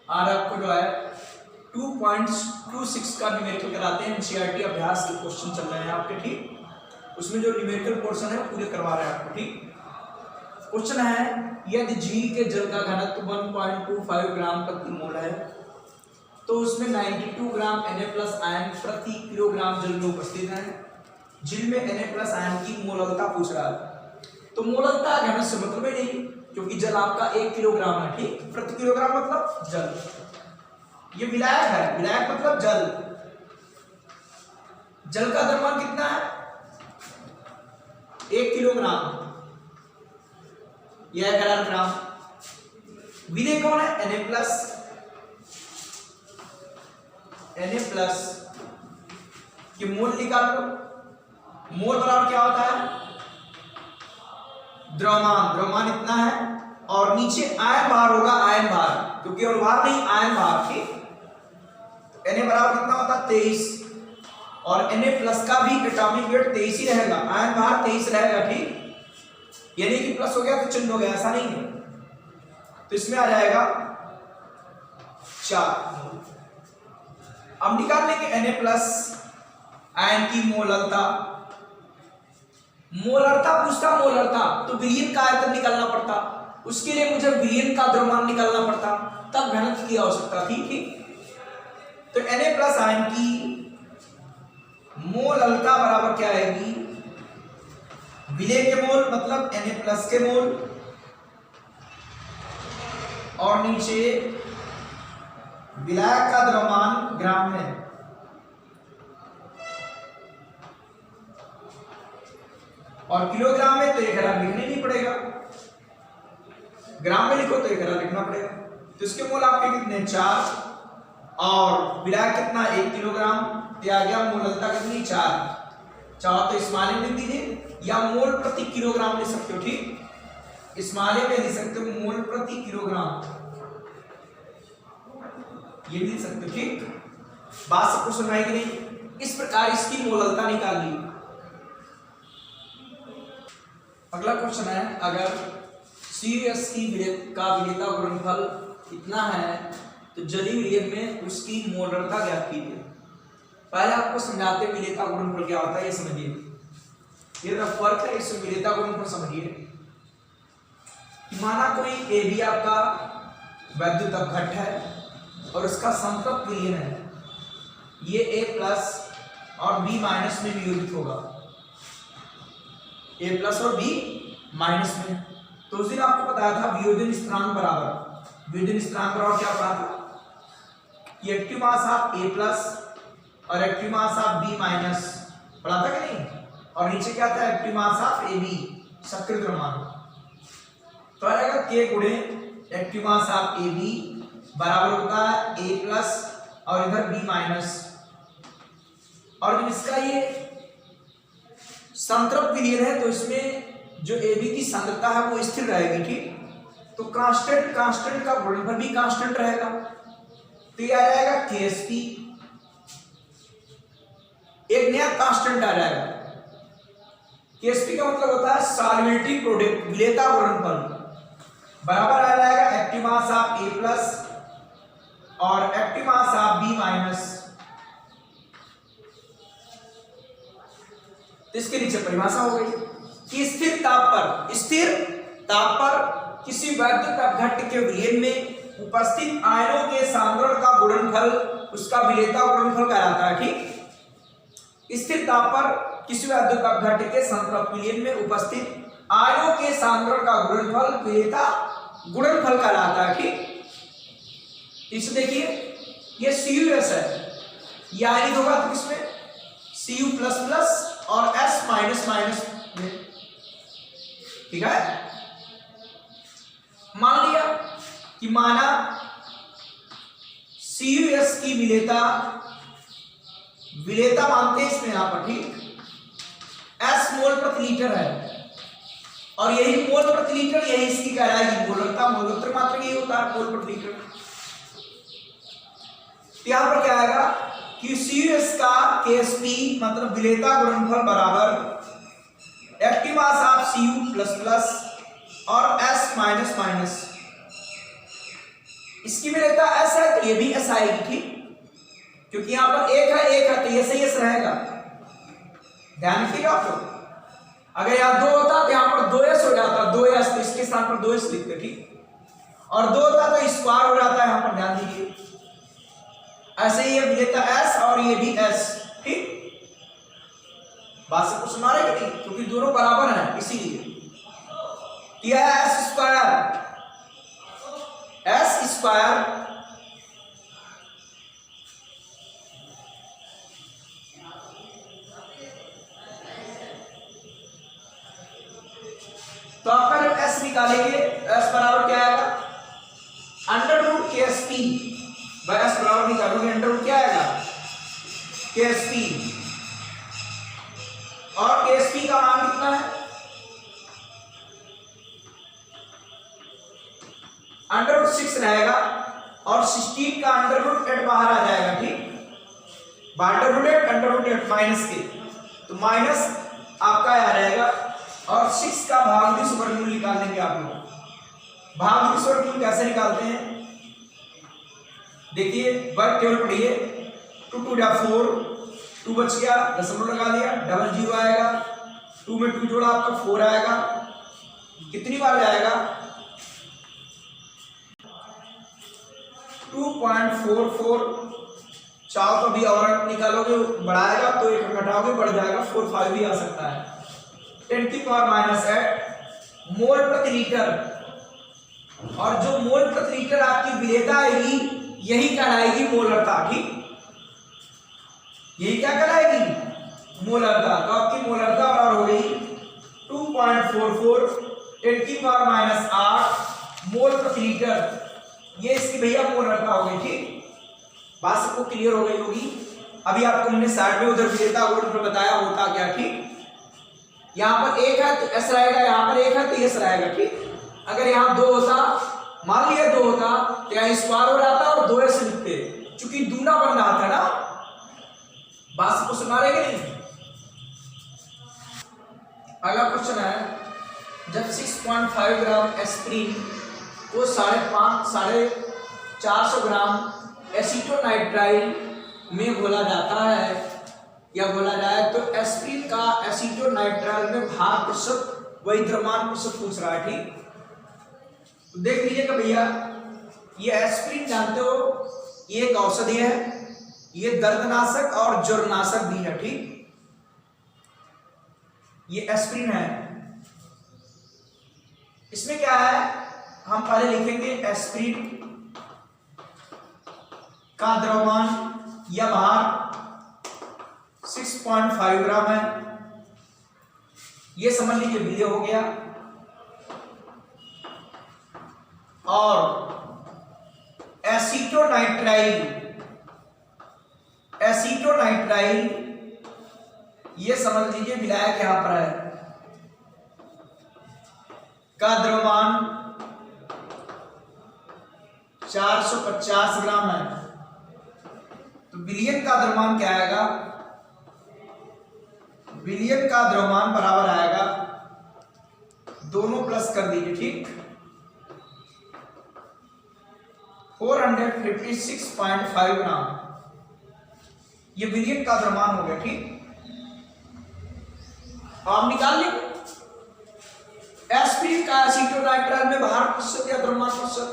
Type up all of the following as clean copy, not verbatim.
आज आपको जो है 2.26 का न्यूमेरिकल कराते हैं। एनसीईआरटी अभ्यास के क्वेश्चन चल रहे हैं आपके, ठीक। उसमें जो न्यूमेरिकल पोर्शन है पूरे करवा रहे हैं आपको, ठीक। क्वेश्चन है, यदि झील के जल का घनत्व 1.25 ग्राम प्रति मोल है तो उसमें 92 ग्राम Na+ आयन प्रति किलोग्राम जल में उपस्थित है। झील में Na+ आयन की मोललता पूछ रहा है। तो मोललता घनत्व से मतलब ही नहीं, क्योंकि जल आपका 1 किलोग्राम है, ठीक। प्रति किलोग्राम मतलब जल। ये विलायक है, विलायक मतलब जल। जल का द्रव्यमान कितना है? 1 किलोग्राम, यह 11 ग्राम। विलेय कौन है? Na+ कि मोल निकाल लो। मोल बराबर क्या होता है? द्रव्यमान। द्रव्यमान इतना है और नीचे आयन भार होगा, आयन भार, क्योंकि अनुभार नहीं आयन भार, ठीक। तो Na बराबर कितना होता है? 23। और Na+ का भी एटॉमिक वेट 23 ही रहेगा, आयन भार 23 रहेगा, ठीक। यानी कि प्लस हो गया तो चिन्ह हो गया, ऐसा नहीं है। तो इसमें आ जाएगा 4। अब निकाल लेंगे Na+ आयन की मोललता। मोलरता पूछता, मोलरता तो विलयन का आयतन निकालना पड़ता, उसके लिए मुझे विलयन का द्रव्यमान निकालना पड़ता, तब घनत्व की आवश्यकता थी, ठीक। तो Na+ आयन की मोललता बराबर क्या आएगी? विलेय के मोल मतलब Na+ के मोल, और नीचे विलायक का द्रव्यमान ग्राम में। और किलोग्राम में तो 1 लिखना नहीं पड़ेगा, ग्राम में लिखो तो 1 लिखना पड़ेगा। तो इसके मोल आपके कितने? 4। और विलायक कितना? 1 किलोग्राम। आ गया मोललता कितनी? 4। चाहो तो स्मॉल में लिख दीजिए या मोल प्रति किलोग्राम लिख सकते हो, ठीक। स्मॉल में लिख सकते हो मोल प्रति किलोग्राम, ये भी लिख सकते हो, ठीक। बात सबको सुनाई कि नहीं? इस प्रकार इसकी मोललता निकाल ली। अगला क्वेश्चन है, अगर CuS की विलेयता गुणनफल इतना है तो जलीय विलयन में उसकी मोलरता ज्ञात कीजिए। पहले आपको समझाते हैं विलेयता गुणनफल क्या होता है, ये समझिए। ये फर्क है, इसमें विलेयता गुणनफल समझिए। माना कोई AB आपका वैद्युत अपघट्ट है और उसका समतल विलयन है, ये A+ और B- में वियोजित होगा, A+ और B- में। तो उस दिन आपको बताया था वियोजन स्थिरांक बराबर, वियोजन स्थिरांक बराबर क्या पढ़ा था कि एक्टिव मास ऑफ A+ और एक्टिव मास ऑफ B- पढ़ा था कि नहीं? और नीचे क्या था? एक्टिव मास ऑफ AB, सक्रिय द्रव्यमान। तो अगर K गुणे एक्टिव मास ऑफ AB बराबर होता है A+ और इधर B-। और जब इसका ये संतृप्त विलयन है तो इसमें जो AB की सांद्रता है वो स्थिर रहेगी, ठीक। तो कांस्टेंट का गुणनफल भी कांस्टेंट रहेगा। तो ये आ जाएगा KSP, एक नया कांस्टेंट आ जाएगा। KSP का मतलब होता है सॉल्युबिलिटी प्रोडक्ट, विलेयता गुणनफल, बराबर आ जाएगा एक्टिव मास ऑफ A+ और एक्टिव मास ऑफ B-। तो इसके नीचे परिभाषा हो गई कि स्थिर ताप पर किसी वैद्युत अपघट्ट के विलयन में उपस्थित आयनों के सांद्रण का गुणनफल उसका विलेयता गुणनफल कहलाता है, ठीक। स्थिर ताप पर किसी वैद्युत अपघट्ट के संतृप्त विलयन में उपस्थित आयनों के सांद्रण का गुणनफल विलेयता गुणनफल कहलाता है, ठीक। इसे देखिए, ये CuS है, ये आयनिक होगा तो किसमें? Cu++ और S-, ठीक है। मान लिया कि माना CuS की विलेयता मानते हैं इसमें यहां पर, ठीक। S मोल प्रति लीटर है और यही मोल प्रति लीटर यही इसकी कहलाएगी मोलरता। मोलर मात्र यही होता है, मोल प्रति लीटर। यहां पर क्या आएगा कि CuS का KSP मतलब विलेयता गुणनफल बराबर एक्टिव मास ऑफ Cu++ और S-। इसकी विलेयता s है तो ये भी s आएगी, ठीक, क्योंकि यहां पर एक है तो ये सही s रहेगा। ध्यान रखिएगा आप लोग। अगर यहाँ 2 होता तो यहाँ पर 2s हो जाता, 2s, तो इसके स्थान पर 2s लिखते, ठीक, और 2 होता तो स्क्वायर हो जाता है, यहाँ पर ध्यान दीजिए। ऐसे ही ये विलेयता s और ये भी s, ठीक, बात से कुछ सुना रहे कि नहीं, क्योंकि दोनों बराबर हैं इसीलिए। यह है s स्क्वायर, तो आपका जब s निकालेंगे s बराबर क्या आएगा, √KSP, भाई s बराबर निकालोगे अंडर क्या आएगा, KSP, और KSP का मान कितना है, √6 रहेगा, और 16 का √8 बाहर आ जाएगा, ठीक, √8 माइनस के, तो माइनस आपका आ जाएगा, और 6 का भागफल वर्गमूल निकाल लेंगे आप लोग। भागफल वर्गमूल कैसे निकालते हैं, देखिए वर्ग केवल पढ़िए, 2 2 4, 2 बच गया, दशमलव लगा दिया, डबल 0 आएगा, 2 में 2 जोड़ा आपका 4 आएगा, कितनी बार जाएगा, 2.44, 4 को भी और निकालोगे बढ़ाएगा तो 1 घटाओगे बढ़ जाएगा, 4 5 भी आ सकता है, 10⁻⁸ मोल प्रति लीटर, और जो मोल प्रति लीटर आपकी विलेयता आएगी यही कहलाएगी मोलरता, ठीक, यही क्या कहलाएगी, मोलरता। तो आपकी मोलरता बराबर हो गई 2.44 10⁻⁸ मोल प्रति लीटर, ये इसकी भैया मोलरता हो गई, ठीक, बात सबको क्लियर हो गई होगी। अभी आपको हमने साइड में उधर विलेयता गुणनफल बताया होता क्या, ठीक, यहाँ पर 1 है तो s रहेगा, यहाँ पर 1 है तो s रहेगा, ठीक, अगर यहाँ 2 होता, मान लिया 2 होता तो यहाँ स्क्वायर हो जाता और 2s लिखते, चूंकि दूना बन रहा था ना, बात सबको सुना रहे कि नहीं। अगला क्वेश्चन है, जब 6.5 ग्राम एस्प्रिन को 450 ग्राम एसीटोनाइट्राइल में घोला जाता है या घोला जाए तो एस्प्रिन का एसीटोनाइट्राइल में भार प्रतिशत वही द्रव्यमान प्रतिशत पूछ रहा है, ठीक, तो देख लीजिएगा भैया, ये एस्प्रिन जानते हो ये एक औषधि है, ये दर्दनाशक और ज्वरनाशक भी है, ठीक, ये एस्प्रिन है। इसमें क्या है, हम पहले लिखेंगे एस्प्रिन का द्रव्यमान या भार 6.5 ग्राम है, ये समझ लीजिए विलेय हो गया, और एसीटोनाइट्राइल ये समझ लीजिए विलायक यहां पर है, का द्रव्यमान 450 ग्राम है, तो विलयन का द्रव्यमान क्या आएगा, विलयन का द्रव्यमान बराबर आएगा, दोनों प्लस कर दीजिए, ठीक, 456.5 ग्राम, ये विलयन का द्रव्यमान हो गया, ठीक, आप निकाल लेंगे एस्प्रिन का एसीटोनाइट्राइल में भार प्रतिशत या द्रव्यमान प्रतिशत,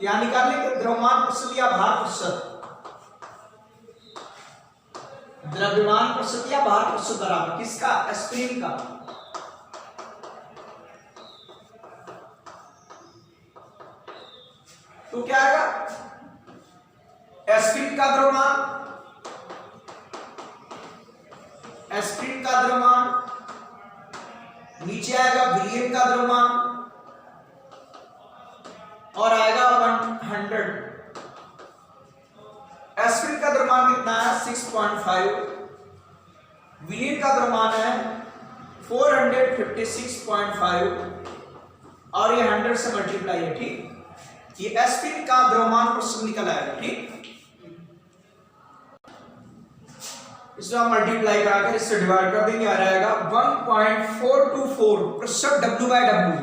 यहां निकाल लेंगे द्रव्यमान प्रतिशत या भार प्रतिशत, द्रव्यमान प्रतिशत या भार प्रतिशत बराबर किसका, एस्प्रिन का, तो क्या आएगा, एस्प्रिन का द्रव्यमान, एस्प्रिन का द्रव्यमान नीचे आएगा विलयन का द्रव्यमान और आएगा 100, एस्प्रिन का द्रव्यमान कितना है 6.5, विलयन का द्रव्यमान है 456.5 और ये 100 से मल्टीप्लाई है, ठीक, ये एस्प्रिन का द्रव्यमान प्रतिशत निकल आएगा, ठीक, इसमें हम मल्टीप्लाई कराकर इससे डिवाइड कर देंगे, आ जाएगा 1.424 प्रतिशत W/W,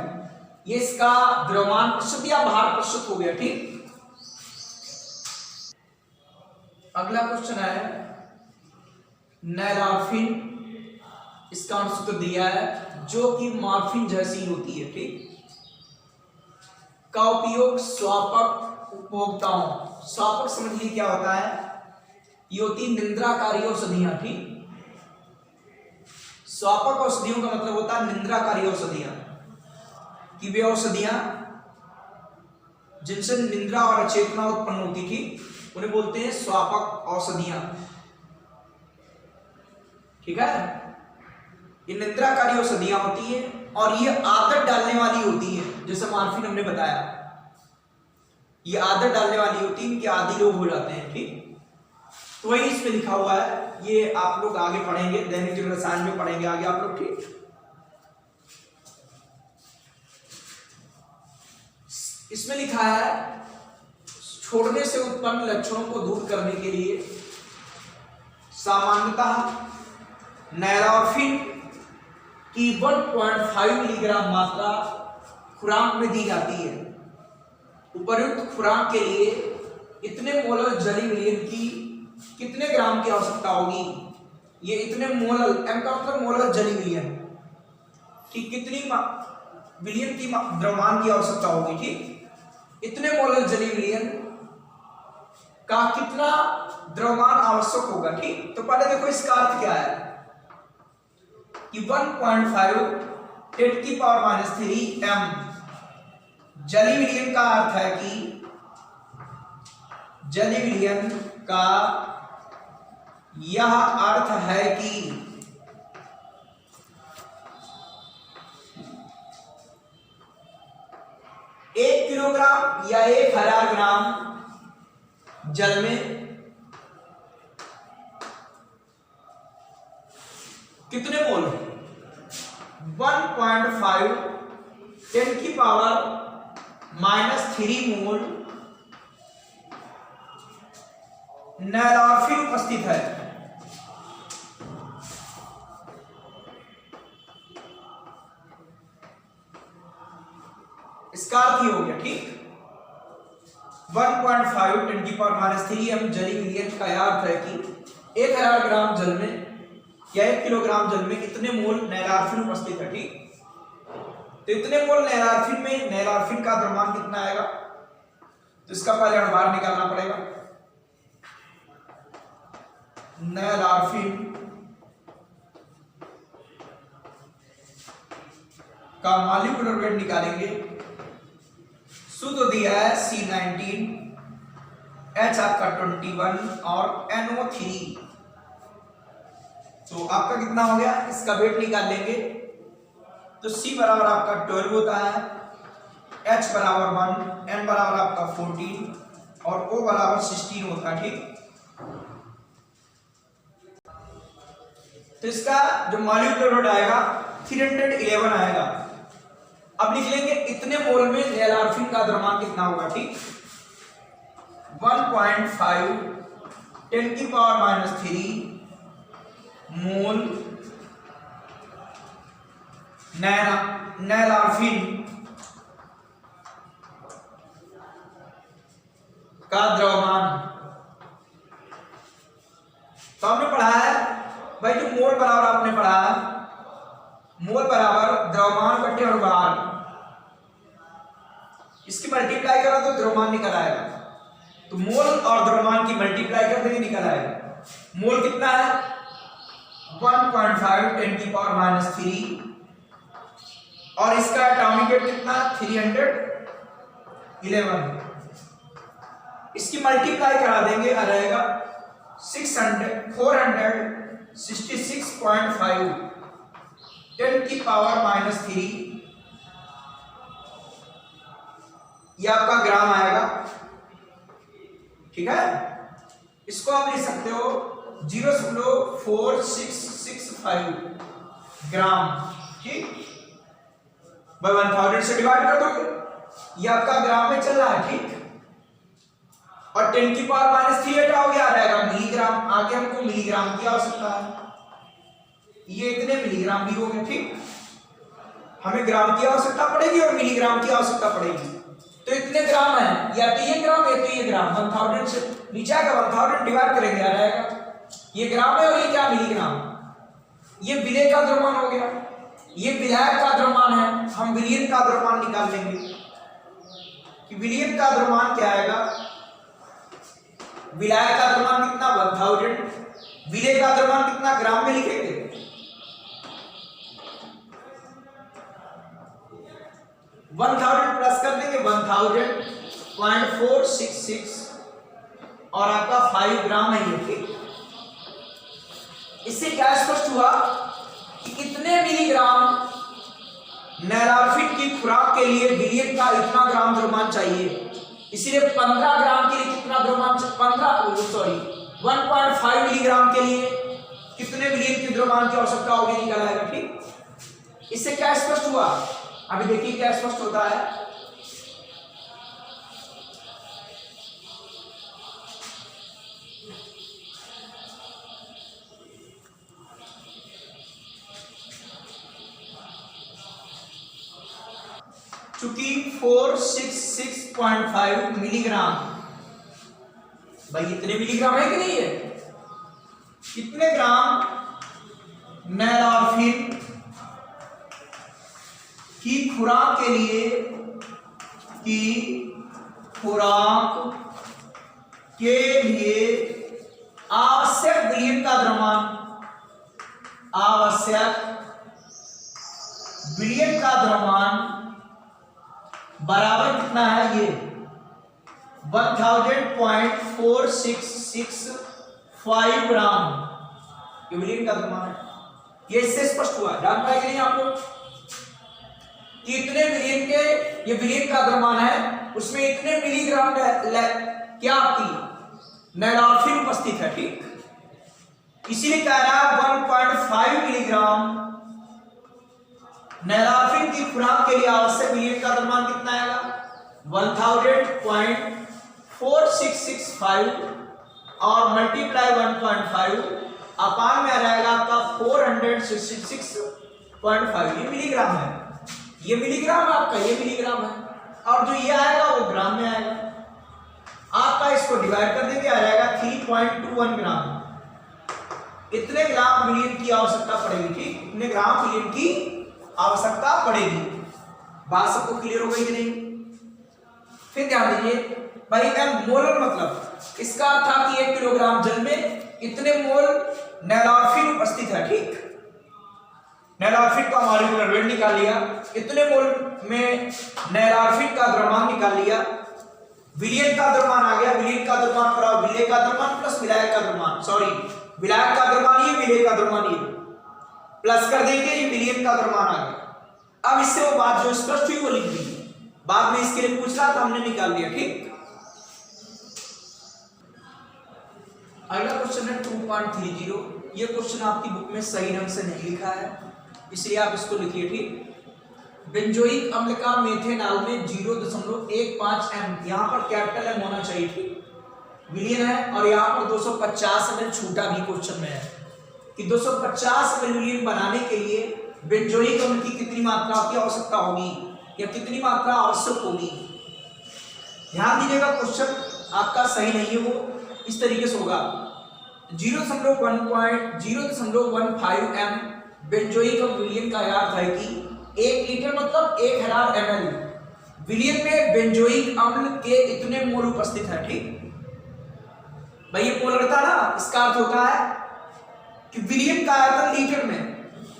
ये इसका द्रव्यमान प्रतिशत या भार प्रतिशत हो गया, ठीक, अगला क्वेश्चन है नैलार्फिन, इसका आंसर तो दिया है जो कि मॉर्फिन जैसी होती है, ठीक, का उपयोग स्वापक उपभोक्ताओं, स्वापक समझिए क्या होता है, ये होती निंद्राकारी औषधियां, ठीक, स्वापक औषधियों का मतलब होता है निंद्राकारी औषधियां, कि वे औषधियां जिनसे निंद्रा और अचेतना उत्पन्न होती थी उन्हें बोलते हैं स्वापक औषधियां, ठीक है। ये निंद्राकारी औषधियां होती है और ये आदत डालने वाली होती है, जैसे मॉर्फिन हमने बताया, ये आदत डालने वाली होती है, इनके आदी लोग हो जाते हैं, ठीक। तो वही इसमें लिखा हुआ है, ये आप लोग आगे पढ़ेंगे, दैनिक जीवन रसायन में पढ़ेंगे आगे आप लोग, ठीक। इसमें लिखा है छोड़ने से उत्पन्न लक्षणों को दूर करने के लिए सामान्यतः नैलार्फिन की 1.5 मिलीग्राम मात्रा खुराक में दी जाती है। उपर्युक्त खुराक के लिए इतने मोलर जली विलयन की कितने ग्राम की आवश्यकता होगी? ये इतने मोलर, एम का मतलब मोलर जली विलयन की कितनी विलयन की द्रव्यमान की आवश्यकता होगी, ठीक, इतने मोलर जली विलयन का कितना द्रव्यमान आवश्यक होगा, ठीक। तो पहले देखो इसका अर्थ क्या है कि 1.5 10⁻³ m जली विलयन का अर्थ है कि जली विलयन का यह अर्थ है कि 1 किलोग्राम या 1000 ग्राम जल में कितने मोल? 1.5 10⁻³ मोल नैलार्फिन उपस्थित है। इसका अर्थ ही हो गया, ठीक, 1.5 10⁻³ m जली विलयन का अर्थ है कि 1000 ग्राम जल में या 1 किलोग्राम जल में इतने मोल नैलार्फिन उपस्थित है, ठीक। तो इतने मोल नैलार्फिन में नैलार्फिन का द्रव्यमान कितना आएगा? तो इसका पहले अनुभार निकालना पड़ेगा। नैलार्फिन का मॉलिक्यूलर वेट निकालेंगे। शुद्ध दिया है C19, H आपका 21 और NO3, तो आपका कितना हो गया? इसका वेट निकाल लेंगे तो C बराबर आपका 12 होता है, H बराबर 1, N बराबर आपका 14 और O बराबर 16 होता है, ठीक। तो इसका जो मॉलिक्यूलर वेट आएगा 311 आएगा। अब लिख लेंगे इतने मोल में नैलार्फिन का द्रव्यमान कितना होगा, ठीक, 1.5 10⁻³ मोल नैलार्फिन का द्रव्यमान। तो हमने पढ़ा है भाई, जो मोल बराबर आपने पढ़ा है, मोल बराबर द्रव्यमान बटे अनुभार, इसकी मल्टीप्लाई करा तो द्रव्यमान निकल आएगा। तो मोल और द्रव्यमान की मल्टीप्लाई कर देंगे, निकल आएगा। मोल कितना है? 1.5 10⁻³ और इसका एटॉमिक वेट कितना? 311। इसकी मल्टीप्लाई करा देंगे, आ जाएगा 466.5 10⁻³ ये आपका ग्राम आएगा, ठीक है। इसको आप लिख सकते हो 0.4665 ग्राम, ठीक, बाय 1000 से डिवाइड कर दोगे, ये आपका ग्राम में चल रहा है, ठीक। और 10⁻³ हटाओगे, आ जाएगा मिलीग्राम। आगे हमको मिलीग्राम की आवश्यकता है, ये इतने मिलीग्राम भी हो गए, ठीक। हमें ग्राम की आवश्यकता पड़ेगी और मिलीग्राम की आवश्यकता पड़ेगी। तो इतने ग्राम है, या तो ये ग्राम या तो ये ग्राम। 1000 से नीचे आएगा, 1000 डिवाइड करेंगे आ जाएगा। ये ग्राम है और ये क्या मिलीग्राम। ये विलेय का द्रव्यमान हो गया, ये विलायक का द्रव्यमान है। हम विलयन का द्रव्यमान निकाल लेंगे कि विलयन का द्रव्यमान क्या आएगा। विलायक का द्रव्यमान कितना 1000, विलेय का द्रव्यमान कितना ग्राम में लिखेंगे। 1000 प्लस कर देंगे 1000.466 और आपका 5 ग्राम है ये। ठीक, इससे क्या स्पष्ट हुआ कि कितने मिलीग्राम नैराल्फिन की खुराक के लिए विलयन का इतना ग्राम द्रव्यमान चाहिए। इसलिए 15 ग्राम के लिए कितना द्रव्यमान, 1.5 मिलीग्राम के लिए कितने विलयन की द्रव्यमान की आवश्यकता होगी निकल आएगा। ठीक, इससे क्या स्पष्ट हुआ, अभी देखिए क्या स्पष्ट होता है। चूंकि 466.5 मिलीग्राम, भाई इतने मिलीग्राम है कि नहीं है, कितने ग्राम नैराल्फिन की खुराक के लिए आवश्यक विलयन का द्रव्यमान, आवश्यक विलयन का द्रव्यमान बराबर कितना है, ये 1000.4665 ग्राम ये विलयन का द्रव्यमान है। ये इससे स्पष्ट हुआ, जान पाए कि नहीं आप लोग कि इतने विलयन के ये विलयन का द्रव्यमान है, उसमें इतने मिलीग्राम क्या आपकी नैराल्फिन उपस्थित है। ठीक, इसीलिए कह रहा है 1.5 मिलीग्राम नैराल्फिन की खुराक के लिए आवश्यक विलयन का द्रव्यमान कितना आएगा 1000.4665 और मल्टीप्लाई 1.5 अपान में आ जाएगा आपका 466.5। ये मिलीग्राम है, ये मिलीग्राम आपका, ये मिलीग्राम है, और जो ये आएगा वो ग्राम में आएगा। आपका इसको डिवाइड कर देंगे आ जाएगा 3.21 ग्राम। इतने ग्राम विलयन की आवश्यकता पड़ेगी। ठीक, इतने ग्राम विलयन की आवश्यकता पड़ेगी। बात सबको क्लियर हो गई कि नहीं। फिर ध्यान दीजिए भाई, एम मोलर मतलब इसका अर्थ था कि 1 किलोग्राम जल में इतने मोल नैराल्फिन उपस्थित है। ठीक, नैराल्फिन का मॉलिक्यूलर वेट निकाल लिया, इतने मोल में नैराल्फिन का द्रव्यमान निकाल लिया, विलयन का द्रव्यमान आ गया। विलयन का द्रव्यमान कराओ, विलेय का द्रव्यमान प्लस विलायक का द्रव्यमान, सॉरी विलायक का द्रव्यमान ये, विलेय का द्रव्यमान ये, प्लस कर देंगे ये विलयन का द्रव्यमान आ गया। अब इससे वो बात जो स्पष्ट हुई वो लिख दी, बाद में इसके लिए पूछ रहा था हमने निकाल दिया। ठीक, अगला क्वेश्चन है 2.30। ये क्वेश्चन आपकी बुक में सही ढंग से नहीं लिखा है, इसलिए आप इसको लिखिए। ठीक, बेंजोइक अम्ल का मेथेनॉल में 0.15 एम, यहां पर कैपिटल एम होना चाहिए। ठीक, विलयन है और यहां पर 250 ml छूटा भी क्वेश्चन में है कि 250 ml विलयन बनाने के लिए बेंजोइक अम्ल की कितनी मात्रा की आवश्यकता होगी या कितनी मात्रा आवश्यक होगी। ध्यान दीजिएगा, क्वेश्चन आपका सही नहीं है, वो इस तरीके से होगा 0.15 एम बेंजोइक अम्ल विलयन का अर्थ है कि 1 लीटर मतलब 1000 ml विलयन में बेंजोइक अम्ल के इतने मोल उपस्थित है। ठीक भाई, ये मोलरता ना, इसका अर्थ होता है कि विलयन का आयतन लीटर में,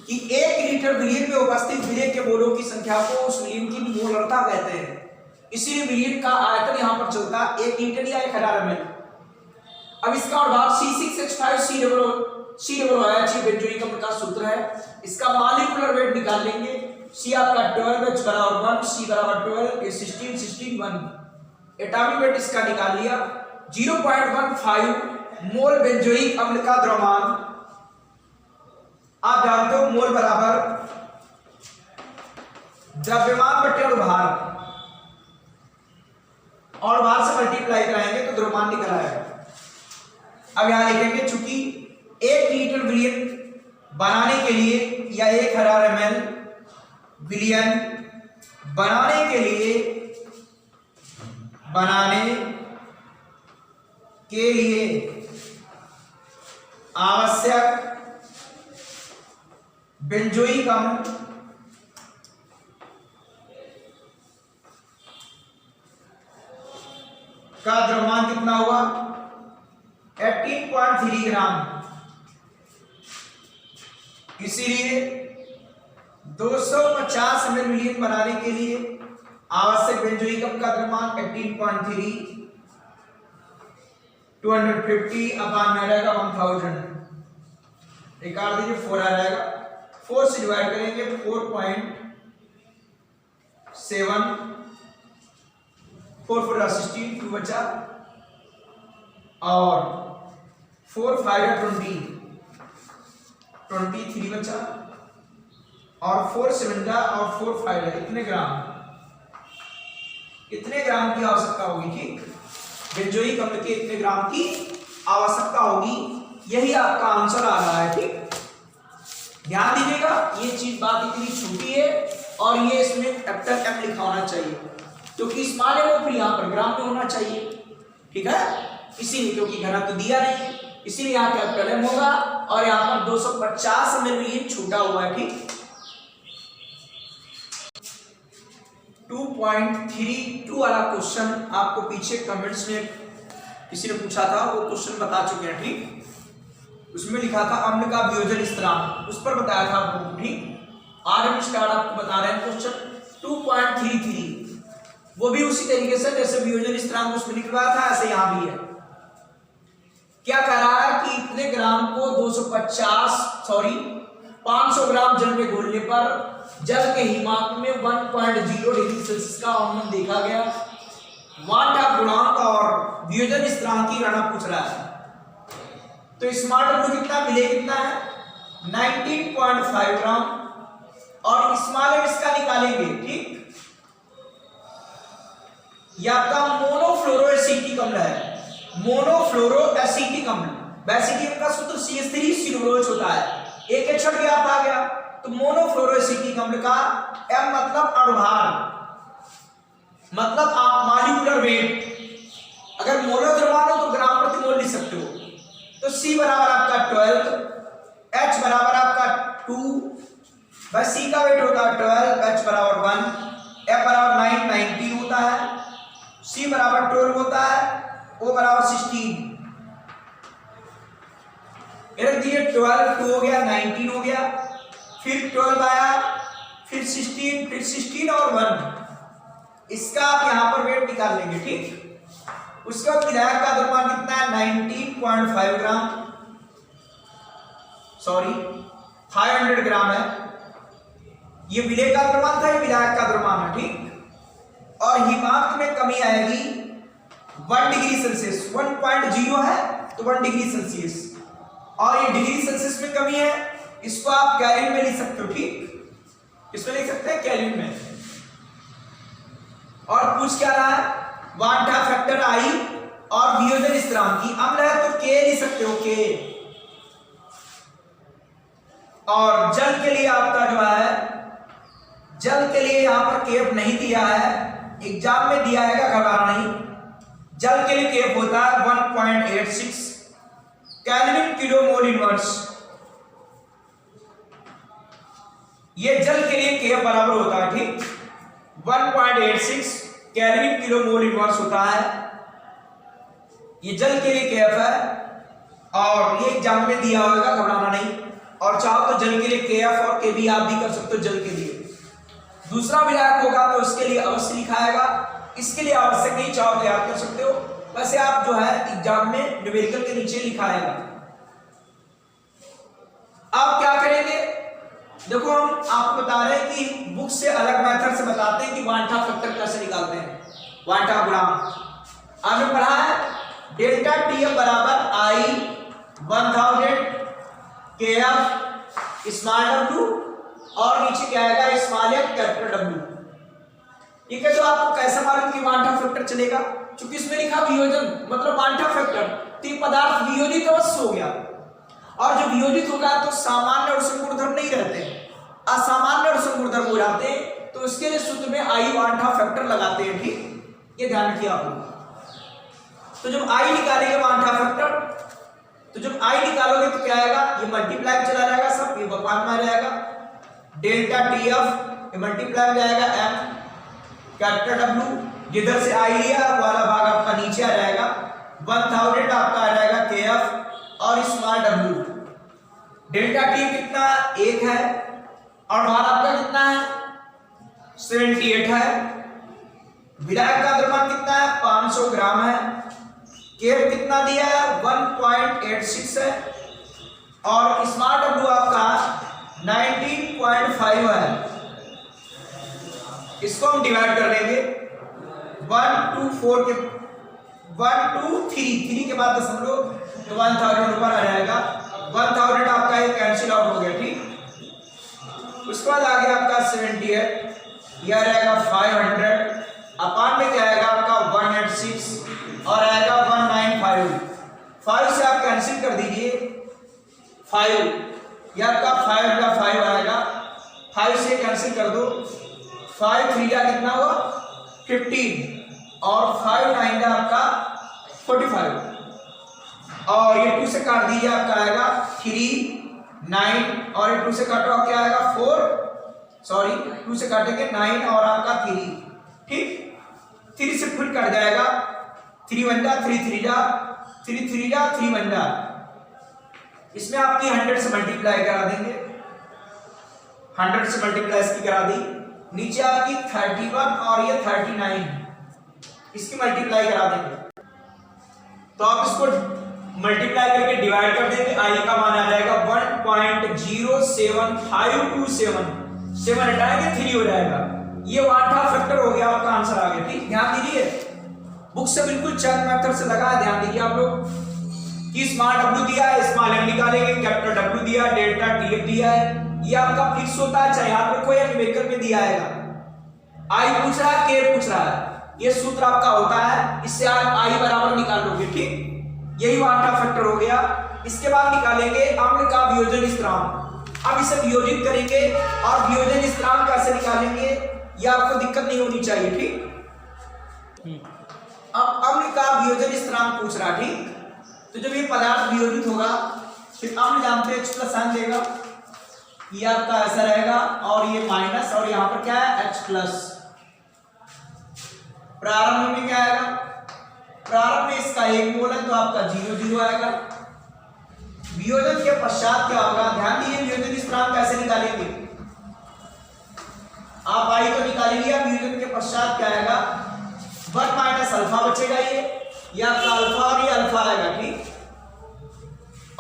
कि 1 लीटर विलयन में उपस्थित विलय के मोलों की संख्या को उस विलयन की मोलरता कहते हैं। इसीलिए विलयन का आयतन यहां पर चलता है 1 लीटर या 1000 ml। अब इसका और बात C6H5COOH बेंजोइक अम्ल का सूत्र है, इसका मॉलिक्यूलर वेट निकाल लेंगे। C आपका 12H बराबर 1, C बराबर 12, ये 16 1। एटॉमिक वेट इसका निकाल लिया 0.15 मोल बेंजोइक अम्ल का द्रव्यमान। आप जानते हो मोल बराबर द्रव्यमान बटे भार, और भार से मल्टीप्लाई कराएंगे तो द्रव्यमान निकल आएगा। अब यहां लिखेंगे चूंकि 1 लीटर विलयन बनाने के लिए या 1000 ml विलयन बनाने के लिए बनाने के लिए आवश्यक बेंजोइक अम्ल का द्रव्यमान कितना हुआ 18.3 ग्राम। इसीलिए 250 ml विलीन बनाने के लिए आवश्यक बेंजोइक अम्ल का द्रव्यमान 18.3 250 अपान में रहेगा 1000। निकाल दीजिए 4 आ जाएगा। 4 से डिवाइड करेंगे 4.7 4 4 16 2 बचा और 4 5 20 23 बचा और 4 7 और 4 5 इतने ग्राम की आवश्यकता होगी। ठीक, बेंजोइक अम्ल के इतने ग्राम की आवश्यकता होगी। यही आपका आंसर आ रहा है। ठीक, ध्यान दीजिएगा, ये चीज बात इतनी छोटी है और ये इसमें कैपिटल एम लिखा होना चाहिए क्योंकि स्मॉल एम फिर यहाँ पर ग्राम में होना चाहिए। ठीक है, इसीलिए क्योंकि घनत्व तो दिया नहीं, इसीलिए यहाँ कैपिटल एम होगा और यहाँ पर 250 ml ये छूटा हुआ है। ठीक, 2.32 वाला क्वेश्चन आपको पीछे कमेंट्स में किसी ने पूछा था, वो क्वेश्चन बता चुके हैं। ठीक, उसमें लिखा था अम्ल का वियोजन स्थिरांक, उस पर बताया था आपको। ठीक, आज हम स्टार्ट आपको बता रहे हैं क्वेश्चन 2.33, वो भी उसी तरीके से जैसे वियोजन स्थिरांक उसमें निकलवाया था ऐसे यहाँ भी है। क्या कह रहा है कि इतने ग्राम को 500 ग्राम जल में घोलने पर जल के हिमांक में 1.0 डिग्री सेल्सियस का अवमंदन देखा गया। वांटा गुणांक और वियोजन स्थिरांक की गणना पूछ रहा है। तो स्मॉल डब्ल्यू कितना मिले, कितना है 19.5 ग्राम और स्मॉल एम इसका निकालेंगे। ठीक, यह आपका मोनोफ्लोरोएसिटिक अम्ल है, मोनोफ्लोरोएसिटिक अम्ल। बेसिटिक का सूत्र CH3COOH होता है, एक छट गया आ गया। तो मोनोफ्लोरोएसिटिक अम्ल का M मतलब अणुभार, मतलब आप मॉलिक्यूलर वेट, अगर मोलर द्रव्यमान हो तो ग्राम प्रति मोल लिख सकते हो। तो C बराबर आपका 12, H बराबर आपका 2, बस C का वेट होता है 12, H बराबर 1, F बराबर 9 19 होता है, C बराबर 12 होता है, O बराबर 16। रख दिए 12 2 हो गया, 19 हो गया, फिर 12 आया, फिर 16, फिर 16 और 1, इसका आप यहां पर वेट निकाल लेंगे। ठीक, उसका विलायक का द्रव्यमान कितना है 19.5 ग्राम, सॉरी 500 ग्राम है। ये विलेय का द्रव्यमान था, ये विलायक का द्रव्यमान है। ठीक, और हिमांक में कमी आएगी 1 डिग्री सेल्सियस, 1.0 है तो 1 डिग्री सेल्सियस, और ये डिग्री सेल्सियस में कमी है, इसको आप केल्विन में लिख सकते हो। ठीक, इसमें लिख सकते हैं केल्विन में। और पूछ क्या रहा है, वांटा फैक्टर I और वियोजन स्थिरांक की अम्ल है तो K लिख सकते हो, K। और जल के लिए आपका जो है, जल के लिए यहां पर केफ नहीं दिया है, एग्जाम में दिया है, घबराना नहीं। जल के लिए केफ होता है 1.86 केल्विन किलो मोल इनवर्स। ये जल के लिए केफ बराबर होता है। ठीक, 1.86 केल्विन किलो मोल इनवर्स होता है, ये जल के लिए केफ है और ये एग्जाम में दिया होगा, घबराना नहीं। और चाहो तो जल के लिए केएफ और केबी आप भी कर सकते हो जल के लिए। दूसरा विलायक होगा तो उसके लिए अवश्य लिखाएगा, इसके लिए आवश्यक नहीं, चाहो तो याद कर सकते हो। वैसे आप जो है एग्जाम में न्यूमेरिकल के नीचे लिखाएगा। अब क्या करेंगे, देखो हम आपको बता रहे हैं कि बुक से अलग मेथड से बताते हैं कि वांटा फैक्टर कैसे निकालते हैं, वांटा गुणांक। आपने पढ़ा है डेल्टा टीएफ बराबर I 1000 KF स्मॉल डब्ल्यू और नीचे क्या आएगा स्मॉल एफ कैपिटल डब्ल्यू। ठीक है, तो आपको कैसा मालूम कि वांटा फैक्टर चलेगा, क्योंकि इसमें लिखा वियोजन मतलब वांटा फैक्टर, तो ये पदार्थ वियोजित अवश्य हो गया, और जो वियोजित होगा तो सामान्य और गुणधर्म नहीं रहते, असामान्य और गुणधर्म हो जाते हैं, तो इसके लिए सूत्र में I वांटा फैक्टर लगाते हैं। ठीक, ये ध्यान रखिए आप लोग। तो जब आई निकालेंगे वन था फैक्टर, तो जब आई निकालोगे तो क्या आएगा, ये मल्टीप्लाई चला जाएगा सब, ये बपान में आ जाएगा डेल्टा टी एफ, ये मल्टीप्लाई में जाएगा एम कैपिटल डब्ल्यू, जिधर से आई लिया वाला भाग आपका नीचे आ जाएगा 1000 आपका आ जाएगा के एफ और स्मॉल डब्ल्यू। डेल्टा टी कितना 1 है और भार आपका कितना है 78 है। विधायक का द्रव्यमान कितना है 500 ग्राम है। केफ कितना दिया है 1.86 है और स्मॉल डब्ल्यू आपका 19.5 है। इसको हम डिवाइड कर लेंगे 1 2 4 के 1 2 3 के बाद दशमलव तो 1000 ऊपर आ जाएगा। 1000 आपका ये कैंसिल आउट हो गया, ठीक। उसके बाद आगे आपका 70 है, यह रहेगा 500 अपान में क्या आएगा आपका 186 और आएगा 195। 5 से आप कैंसिल कर दीजिए 5, यह आपका 5 का 5 आएगा। 5 से कैंसिल कर दो, 5 3 का कितना हुआ 15 और 5 9 का आपका 45 और ये 2 से काट दीजिए आपका आएगा 3 9 और ये 2 से काटो क्या आएगा 4 सॉरी 2 से काटेंगे 9 और आपका 3, ठीक। 3 से फिर कट जाएगा 3 1 जा 3 3 जा 3 3 जा 3 1 जा। इसमें आपकी 100 से मल्टीप्लाई करा देंगे, 100 से मल्टीप्लाई इसकी करा दी। नीचे आपकी 31 और ये 39 इसकी मल्टीप्लाई करा देंगे। तो आप इसको मल्टीप्लाई करके डिवाइड कर देंगे, आई का मान आ जाएगा 1.07527 7 हटाएंगे 3 हो जाएगा। ये 1/2 फैक्टर हो गया, आपका आंसर आ गया, ठीक। ध्यान दीजिए बुक से बिल्कुल चेक मेथड से लगा, ध्यान दीजिए आप लोग कि स्मॉल डब्ल्यू दिया है, स्मॉल एम निकालेंगे, कैपिटल डब्ल्यू दिया है, डेल्टा टी एफ दिया है, ये आपका फिक्स होता है चाहे याद रखो या न्यूमेरिकल में दिया आएगा। आई पूछ रहा है के पूछ रहा है, ये सूत्र आपका होता है, इससे आप आई बराबर निकाल लोगे, ठीक। यही 1/2 फैक्टर हो गया। इसके बाद निकालेंगे अम्ल का वियोजन स्थिरांक। अब इसे वियोजित करेंगे और वियोजन स्थिरांक कैसे निकालेंगे ये आपको दिक्कत नहीं होनी चाहिए, ठीक। अब अम्ल का वियोजन स्थिरांक पूछ रहा, ठीक। तो जब ये पदार्थ वियोजित होगा फिर अम्ल जानते हैं H+ साइन देगा, ये आपका ऐसा रहेगा और ये माइनस और यहां पर क्या है H+। प्रारंभ में क्या आएगा, प्रारंभ में इसका 1 मोल है तो आपका 0 0 आएगा। वियोजन के पश्चात क्या होगा, ध्यान दीजिए वियोजन स्थिरांक कैसे निकालेंगे, आप आई तो निकालेंगे, वियोजन के पश्चात क्या आएगा 1 माइनस अल्फा बचेगा, ये आपका अल्फा और ये अल्फा आएगा, ठीक।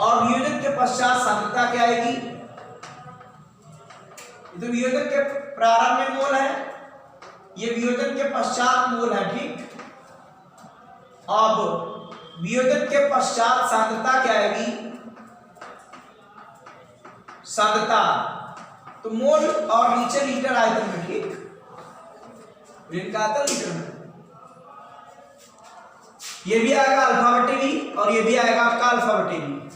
और वियोजन के पश्चात सांद्रता क्या आएगी, तो वियोजन के प्रारंभ में मोल है, ये वियोजन के पश्चात मोल है, ठीक। अब वियोजन के पश्चात सांद्रता क्या आएगी, सांद्रता तो मोल और नीचे लीटर आयतन में, ठीक। इनका आयतन लीटर में, ये भी आएगा अल्फा बटे वी और ये भी आएगा आपका अल्फा बटे वी,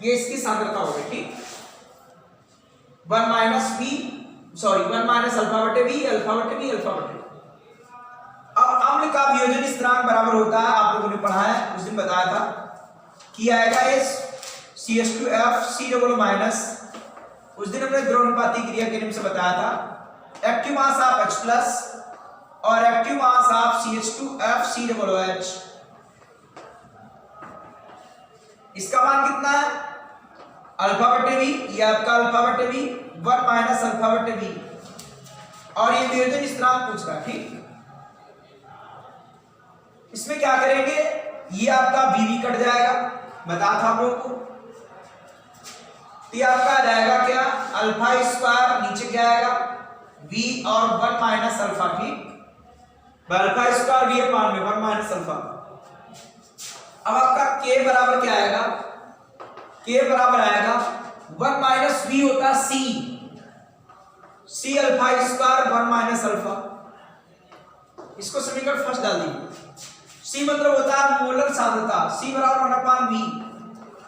ये इसकी सांद्रता होगी, ठीक। 1 माइनस अल्फा बटे वी अल्फा बटे वी अल्फा बटे। अब अम्ल का वियोजन स्थिरांक बराबर होता है, आप लोगों ने पढ़ा है उस दिन बताया था कि आएगा CH2F C उस दिन हमने द्रव्यनुपाती क्रिया के नियम से बताया था एक्टिव मास ऑफ H+ और active mass of CH2F COOH। इसका मान कितना है अल्फा बटे वी, ये आपका अल्फा बटे वी 1 माइनस अल्फा बटे वी और ये वियोजन स्थिरांक पूछ रहा है, ठीक। इसमें क्या करेंगे, ये आपका बीवी कट जाएगा, बता था आप लोगों को, तो ये आपका आ जाएगा क्या अल्फा स्क्वायर, नीचे क्या आएगा वी और 1 माइनस अल्फा, ठीक। अल्फा स्क्वायर वी अपान में 1 माइनस अल्फा। अब आपका के बराबर क्या आएगा, के बराबर आएगा 1 माइनस वी होता है c alpha square 1 minus alpha. इसको समीकरण फर्स्ट डाल दीजिए। सी मतलब होता है मोलर सांद्रता, सी बराबर 1/v,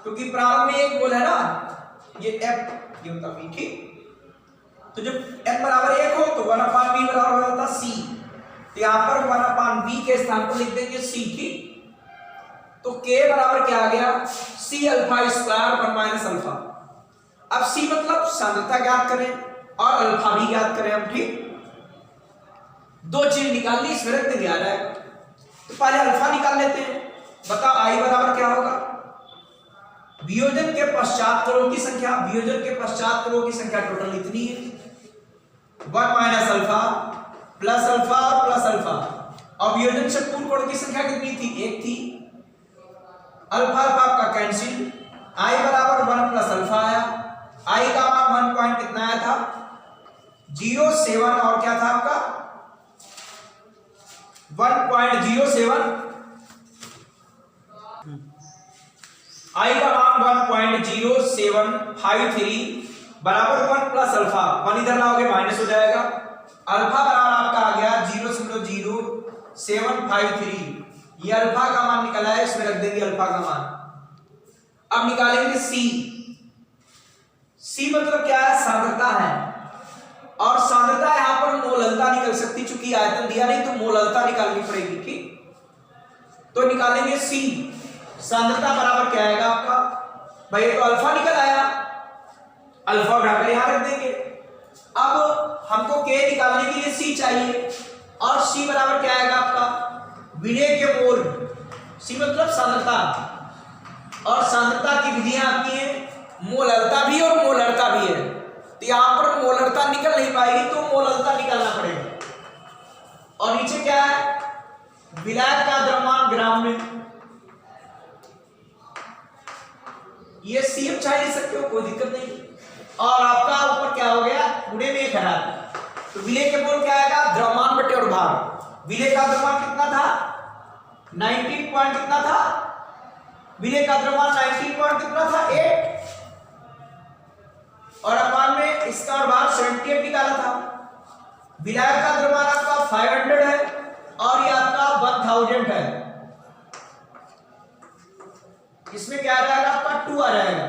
क्योंकि प्रारंभ में 1 मोल है ना, ये F ये होता V, ठीक। तो जब F बराबर 1 हो तो 1/v बराबर हो जाता C तो यहाँ पर 1/b के स्थान पर लिख देंगे c, ठीक। तो k बराबर क्या आ गया, c alpha square 1 minus alpha. अब c मतलब सांद्रता ज्ञात करें और अल्फा भी ज्ञात करें हम, ठीक। दो चीज निकालनी, इसमें रख देंगे आ जाएगा। तो पहले अल्फा निकाल लेते हैं। बता i बराबर क्या होगा, वियोजन के पश्चात करों की संख्या, वियोजन के पश्चात करों की संख्या टोटल इतनी है, 1 माइनस अल्फा प्लस अल्फा और प्लस अल्फा। और वियोजन से पूर्व करों की संख्या कितनी थी, 1 थी। अल्फा अल्फा का कैंसिल, i बराबर 1 प्लस अल्फा आया। i का मान 1 पॉइंट कितना आया था, 0.7 और क्या था आपका 1.07। i का मान 1.0753 बराबर 1 प्लस अल्फा, 1 इधर लाओगे माइनस हो जाएगा। अल्फा बराबर आपका आ गया 0.0753। ये अल्फा का मान निकला है, इसमें रख देंगे अल्फा का मान। अब निकालेंगे c। c मतलब क्या है, सांद्रता है। और सांद्रता यहां पर मोललता निकल सकती, चूंकि आयतन दिया नहीं तो मोललता निकालनी पड़ेगी, ठीक। तो निकालेंगे c, सांद्रता बराबर क्या आएगा आपका, भाई ये तो अल्फा निकल आया, अल्फा उठाकर यहां रख देंगे। अब हमको k निकालने के लिए c चाहिए, और c बराबर क्या आएगा आपका, विलेय के मोल। c मतलब सांद्रता, और सांद्रता की विधियां आपकी है मोललता भी और मोलरता भी है। तो यहां पर मोलरता निकल नहीं पाएगी तो मोललता निकालना पड़ेगा। और नीचे क्या है, विलायक का द्रव्यमान ग्राम में, ये सी आप चाहे ले सकते हो, कोई दिक्कत नहीं। और आपका ऊपर क्या हो गया, गुणे में 1 हरा। तो विलेय के मोल क्या आएगा, द्रव्यमान बटे और भार। विलेय का द्रव्यमान कितना था, 19 पॉइंट कितना था, विलेय का द्रव्यमान 19 पॉइंट कितना था, 8। और अपान में इसका और भार 78 निकाला था। विलायक का द्रव्यमान आपका 500 है और ये आपका 1000 है। इसमें क्या आ जाएगा आपका 2 आ जाएगा।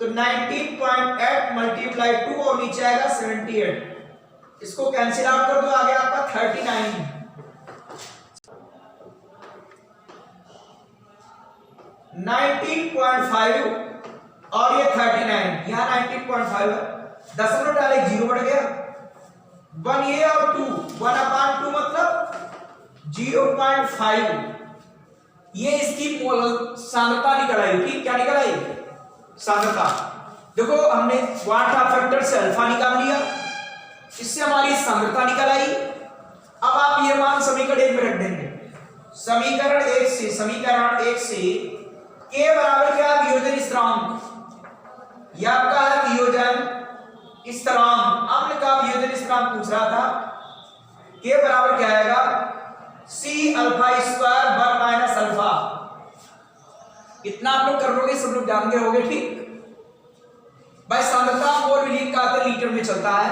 तो 19.8 मल्टीप्लाई 2 और नीचे आएगा 78। इसको कैंसिल आउट कर दो, आ गया आपका 39। 19.5 और ये 39, यहां 19.5 है, दशमलव डाले 0 बढ़ गया, 1 ये और 2, 1/2 मतलब 0.5। ये इसकी सांद्रता निकल आई, ठीक। क्या निकल आई, सांद्रता। देखो हमने क्वांटा फैक्टर से अल्फा निकाल लिया, इससे हमारी सांद्रता निकल आई। अब आप ये मान समीकरण 1 में रख देंगे। समीकरण 1 से k बराबर क्या है, वियोजन स्थिरांक, यह आपका है वियोजन स्थिरांक। आपने कहा वियोजन स्थिरांक पूछ रहा था, k बराबर क्या आएगा, c alpha square 1 minus alpha. इतना आप लोग कर लोगे, सब लोग जान गए होगे, ठीक। भाई सांद्रता मोल मिली का लीटर में चलता है।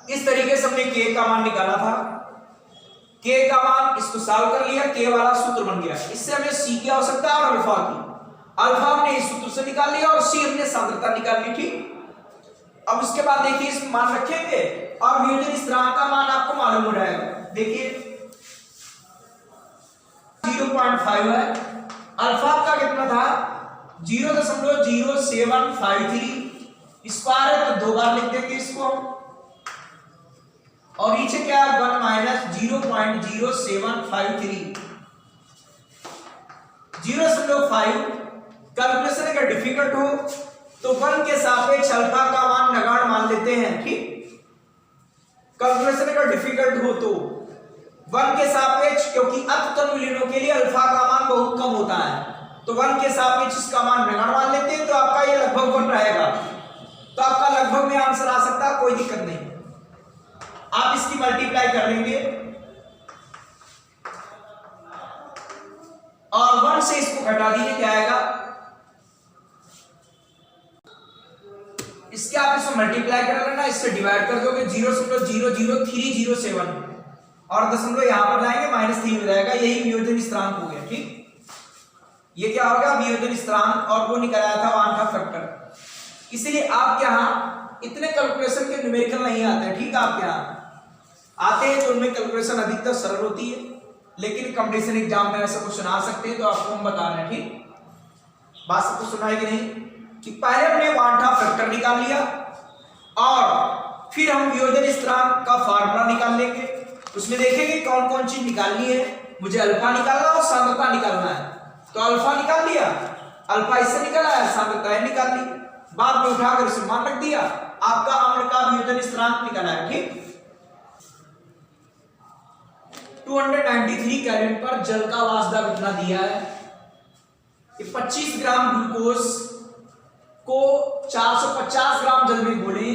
इस तरीके से हमने k का मान निकाला था। k का मान इसको सॉल्व कर लिया, k वाला सूत्र बन गया। इससे हमें c की आवश्यकता है और अल्फा की। अल्फा हमने इस सूत्र से निकाल लिया और c हमने सांद्रता निकाल ली, ठीक। अब उसके बाद देखिए इसमें मान रखेंगे और वियोजन स्थिरांक का मान आपको मालूम हो जाएगा। देखिए 0.5 है, अल्फा का कितना था 0.0753 स्क्वायर है, तो 2 बार लिख देंगे इसको हम। और नीचे क्या है 1 माइनस 0.0753, 0.5। कैलकुलेशन अगर डिफिकल्ट हो तो 1 के सापेक्ष अल्फा का मान नगण्य मान लेते हैं, ठीक। कैलकुलेशन अगर डिफिकल्ट हो तो 1 के सापेक्ष, क्योंकि अतुल्य विलीनों के लिए अल्फा का मान बहुत कम होता है, तो 1 के सापेक्ष इसका मान नगण्य मान लेते हैं। तो आपका ये लगभग 1 रहेगा, तो आपका लगभग में आंसर आ सकता है, कोई दिक्कत नहीं। आप इसकी मल्टीप्लाई कर लेंगे और 1 से इसको घटा दीजिए, क्या आएगा, इसके आप इसको मल्टीप्लाई कर लेना, इससे डिवाइड कर दोगे 0.00307 और दशमलव यहां पर लाएंगे -3 हो जाएगा। यही वियोजन स्थिरांक हो गया, ठीक। ये क्या होगा, वियोजन स्थिरांक, और वो निकल आया था क्वांटा फैक्टर। इसलिए आपके यहां इतने कैलकुलेशन के न्यूमेरिकल नहीं आते हैं, ठीक। आपके यहां आते हैं तो उनमें कैलकुलेशन अधिकतर सरल होती है, लेकिन कंपटीशन एग्जाम में ऐसा क्वेश्चन आ सकते हैं, तो आपको हम बता रहे हैं। ठीक, बात सबको सुना है कि नहीं? कि पहले हमने वन हाफ फैक्टर निकाल लिया और फिर हम वियोजन स्थिरांक का फार्मूला निकाल लेंगे। उसमें देखेंगे कौन कौन चीज निकालनी है। मुझे अल्फा निकालना और सांद्रता निकालना है, तो अल्फा निकाल लिया, अल्फा इससे निकला है, सांद्रता निकाल ली, बाद में उठाकर इसे मान रख दिया, आपका अम्ल का वियोजन स्थिरांक निकला है। ठीक, 293 केल्विन पर जल का वाष्प दाब कितना दिया है कि 25 ग्राम ग्लूकोज को 450 ग्राम जल में घोले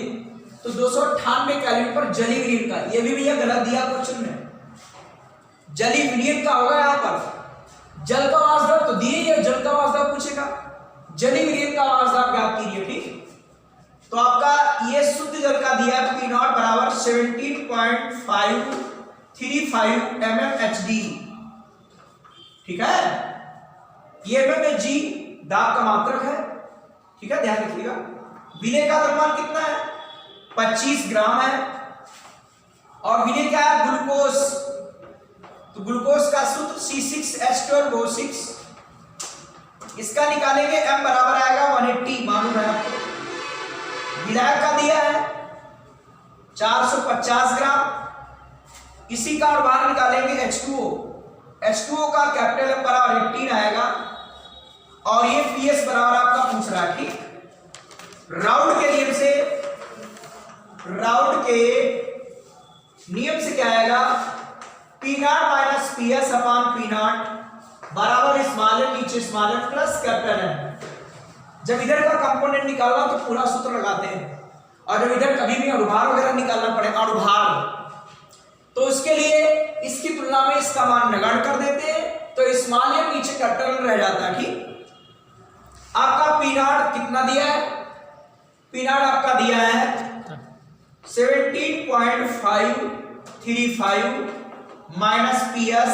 तो 298 केल्विन पर जलीय विलयन का, ये भी भैया गलत दिया क्वेश्चन में, जलीय विलयन का होगा यहाँ पर। जल का वाष्प दाब तो दिए, ये जल का वाष्प दाब पूछेगा, जलीय विलयन का वाष्प दाब ज्ञात कीजिए। ठीक, तो आपका ये शुद्ध जल का दिया है P0 बराबर 17.535 mmHg। ठीक है, ये mmHg दाब का मात्रक है। ठीक है, ध्यान रखिएगा। विलय का द्रव्यमान कितना है? 25 ग्राम है। और विलय क्या है? ग्लूकोज, तो ग्लूकोज का सूत्र C6H12O6, इसका निकालेंगे, m बराबर आएगा 180, मालूम है आपको। विलायक का दिया है 450 ग्राम, इसी का और बाहर निकालेंगे H2O, H2O का कैपिटल M बराबर 18 आएगा, और ये PS बराबर आपका पूछ रहा है। ठीक, राउंड के नियम से, राउंड के नियम से क्या आएगा? P0 माइनस PS अपान P0 बराबर स्मॉल एन, नीचे small n plus capital N. जब इधर का कंपोनेंट निकालना तो पूरा सूत्र लगाते हैं, और जब इधर कभी भी अणुभार वगैरह निकालना पड़े, अणुभार, तो उसके लिए इसकी तुलना में इसका मान नगण्य कर देते हैं, तो स्मॉल एन नीचे कैपिटल एन रह जाता है। ठीक, आपका P0 कितना दिया है? P0 आपका दिया है 17.535 माइनस PS,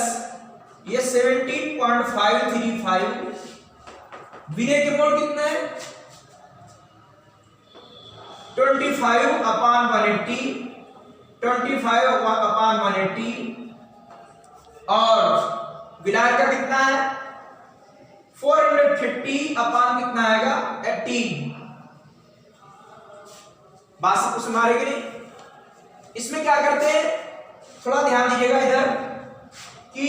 ये 17.535। विलय के मोल कितने हैं? 25 अपान 180, 25 अपान 180, और विलायक का कितना है? 450 अपान कितना आएगा? 18। बात सबको समझ रहे कि नहीं? इसमें क्या करते हैं, थोड़ा ध्यान दीजिएगा इधर कि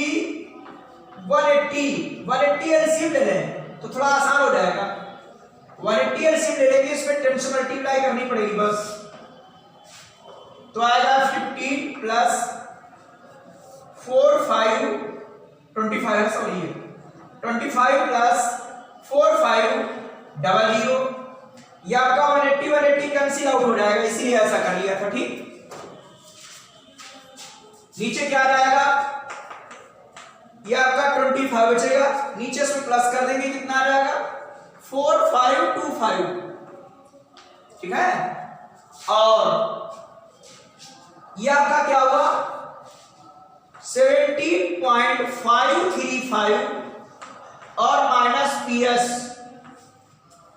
180 एलसीएम ले लें तो थोड़ा आसान हो जाएगा। 180 एलसीएम ले लेंगे, इसमें 10 से मल्टीप्लाई करनी पड़ेगी बस, तो आएगा 15 प्लस 4 5 25 सॉरी 25 प्लस 4 5 00, ये आपका 180 कैंसिल आउट हो जाएगा, इसीलिए ऐसा कर लिया था। ठीक, नीचे क्या जाएगा? ये आपका 25 बचेगा, नीचे से प्लस कर देंगे, कितना आ जाएगा? 4525। ठीक है, और ये आपका क्या हुआ? 17.535 और माइनस PS,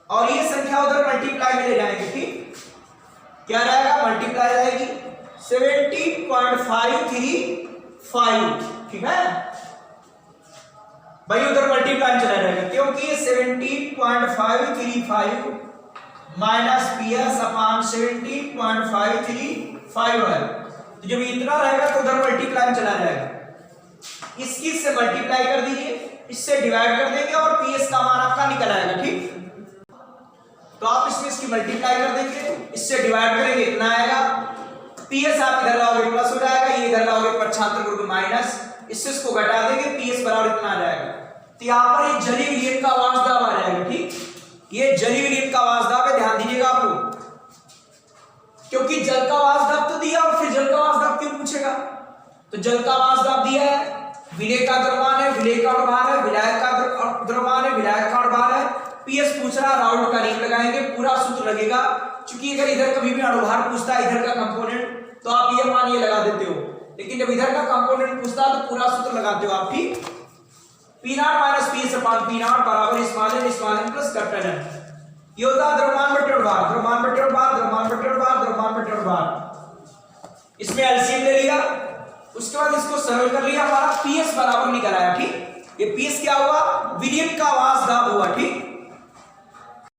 और ये संख्या उधर मल्टीप्लाई में ले जाएंगे। ठीक, क्या रहेगा? मल्टीप्लाई रहेगी 17.535। ठीक है भाई, उधर मल्टीप्लाई चला जाएगा, क्योंकि 17.535 माइनस PS अपान 17.535 है, तो जब इतना रहेगा तो उधर मल्टीप्लाई चला जाएगा। इसकी से मल्टीप्लाई कर दीजिए, इससे डिवाइड कर देंगे, और PS का मान आपका निकल आएगा। ठीक, तो आप इसमें इसकी मल्टीप्लाई कर देंगे, इससे डिवाइड करेंगे, इतना आएगा। PS आप इधर लाओगे प्लस हो जाएगा, ये इधर लाओगे पक्षांतर गुण माइनस, इससे इसको घटा देंगे, PS बराबर इतना आ जाएगा। तो यहाँ पर ये जलीय विलयन का वाष्प दाब आ जाएगा। ठीक, ये जलीय विलयन का वाष्प दाब है, ध्यान दीजिएगा आप लोग, क्योंकि जल का वाष्प दाब तो दिया, और फिर जल का वाष्प दाब क्यों पूछेगा? तो जल का वाष्प दाब दिया है, विलय का द्रव्यमान है, विलय का अणुभार है, विलायक का द्रव्यमान है, विलायक का अणुभार है, PS पूछ रहा, राउंड का नियम लगाएंगे, पूरा सूत्र लगेगा। क्योंकि अगर इधर कभी भी अणुभार पूछता है, इधर का कंपोनेंट, तो आप ये मान ये लगा देते हो, लेकिन जब इधर का कंपोनेंट पूछता है तो पूरा सूत्र लगाते हो आप। ठीक, P0 माइनस PS अपान P0 बराबर small n plus capital N. ये होता है द्रव्यमान बटे अणुभार, द्रव्यमान बटे अणुभार, द्रव्यमान बटे अणुभार, द्रव्यमान बटे अणुभार। इसमें एलसीएम ले लिया, उसके बाद इसको सरल कर लिया, हमारा पीएस बराबर निकल आया। ठीक, ये पीएस क्या हुआ, विलयन का आवाज दाब हुआ। ठीक,